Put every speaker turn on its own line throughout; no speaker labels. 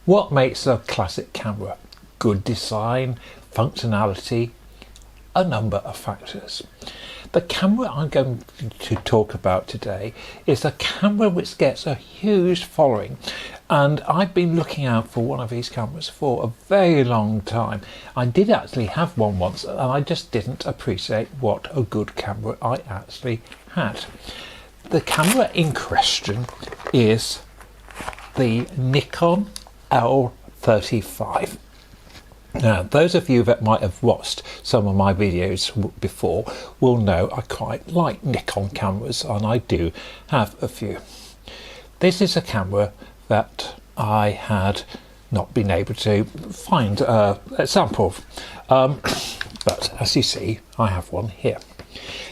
What makes a classic camera? Good design, functionality, a number of factors. The camera I'm going to talk about today is a camera which gets a huge following, and I've been looking out for one of these cameras for a very long time. I did actually have one once, and I just didn't appreciate what a good camera I actually had. The camera in question is the Nikon L35. Now, those of you that might have watched some of my videos before will know I quite like Nikon cameras, and I do have a few. This is a camera that I had not been able to find a sample of, but as you see, I have one here.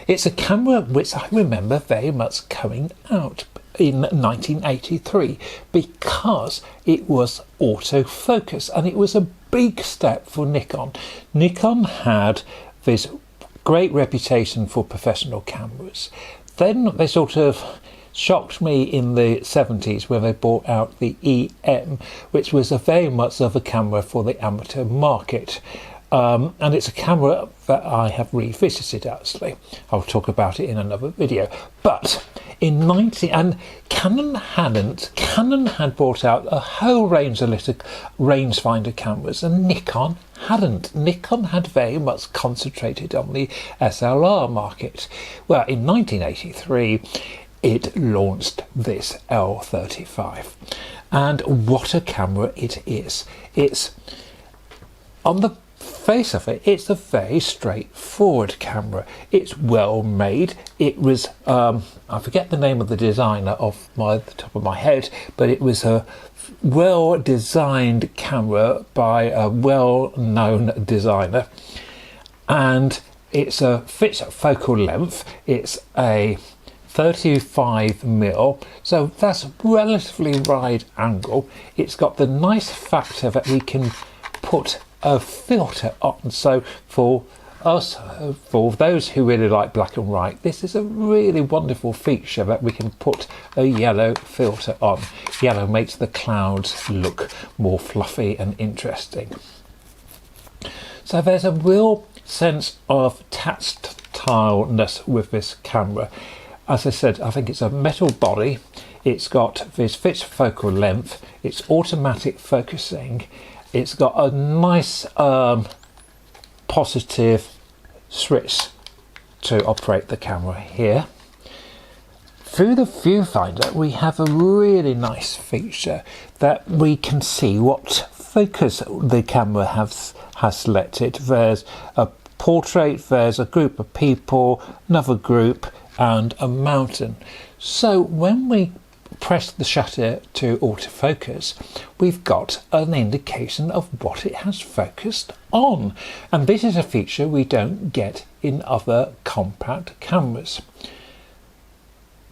It's a camera which I remember very much coming out in 1983 because it was autofocus, and it was a big step for Nikon. Nikon had this great reputation for professional cameras. Then they sort of shocked me in the 70s when they brought out the EM, which was very much of a camera for the amateur market. And it's a camera that I have revisited actually. I'll talk about it in another video. But in Canon had brought out a whole range of little rangefinder cameras, and Nikon hadn't. Nikon had very much concentrated on the SLR market. Well, in 1983, it launched this L35, and what a camera it is. It's on the face of it, it's a very straightforward camera. It's well made. It was I forget the name of the designer off the top of my head, but it was a well designed camera by a well-known designer, and it's a fixed focal length. It's a 35mm, so that's relatively wide angle. It's got the nice factor that we can put a filter on. So for us, for those who really like black and white, this is a really wonderful feature that we can put a yellow filter on. Yellow makes the clouds look more fluffy and interesting. So there's a real sense of tactileness with this camera. As I said, I think it's a metal body. It's got this fixed focal length. It's automatic focusing. It's got a nice positive switch to operate the camera here. Through the viewfinder, we have a really nice feature that we can see what focus the camera has selected. There's a portrait, there's a group of people, another group, and a mountain. So when we press the shutter to autofocus, we've got an indication of what it has focused on, and this is a feature we don't get in other compact cameras.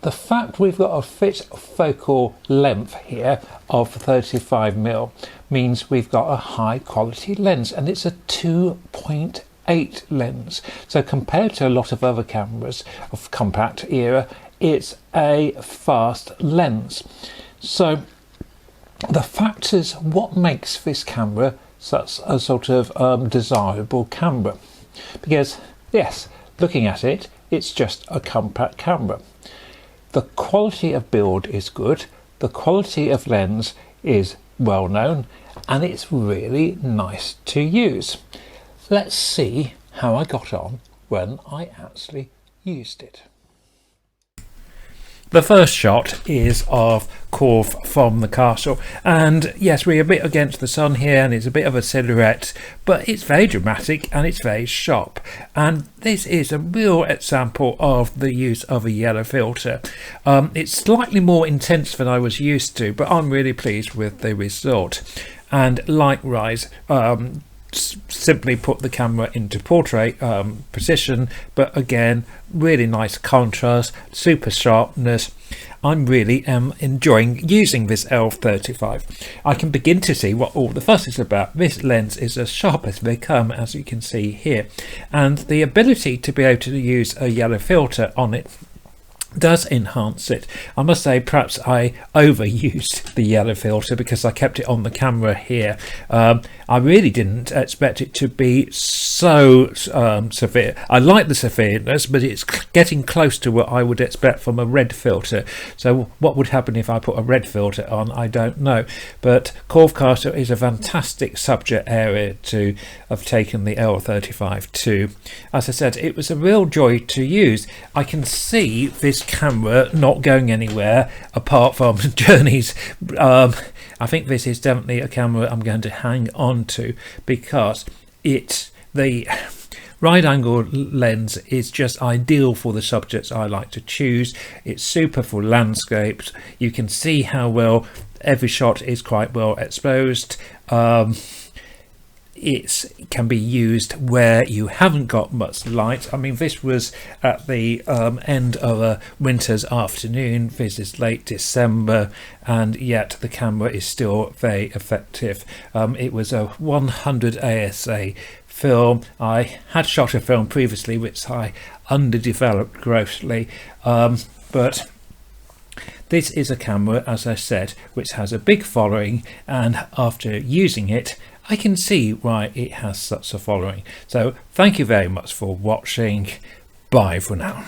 The fact we've got a fixed focal length here of 35mm means we've got a high quality lens, and it's a 2.8 lens. So compared to a lot of other cameras of compact era, it's a fast lens. So the factors, what makes this camera such a sort of desirable camera? Because yes, looking at it, it's just a compact camera. The quality of build is good, the quality of lens is well known, and it's really nice to use. Let's see how I got on when I actually used it. The first shot is of Corf from the castle, and yes, we're a bit against the sun here and it's a bit of a silhouette, but it's very dramatic and it's very sharp, and this is a real example of the use of a yellow filter. It's slightly more intense than I was used to, but I'm really pleased with the result. And likewise, simply put the camera into portrait position, but again, really nice contrast, super sharpness. I'm really enjoying using this L35. I can begin to see what all the fuss is about. This lens is as sharp as they come, as you can see here, and the ability to be able to use a yellow filter on it does enhance it. I must say perhaps I overused the yellow filter because I kept it on the camera here. I really didn't expect it to be so severe. I like the severeness, but it's getting close to what I would expect from a red filter. So what would happen if I put a red filter on, I don't know. But Corvcaster is a fantastic subject area to have taken the L35 to. As I said, it was a real joy to use. I can see this camera not going anywhere apart from journeys. I think this is definitely a camera I'm going to hang on to because the wide angle lens is just ideal for the subjects I like to choose. It's super for landscapes. You can see how well every shot is quite well exposed. It can be used where you haven't got much light. I mean, this was at the end of a winter's afternoon. This is late December, and yet the camera is still very effective. It was a 100 ASA film. I had shot a film previously which I underdeveloped grossly, but this is a camera, as I said, which has a big following, and after using it I can see why it has such a following. So thank you very much for watching. Bye for now.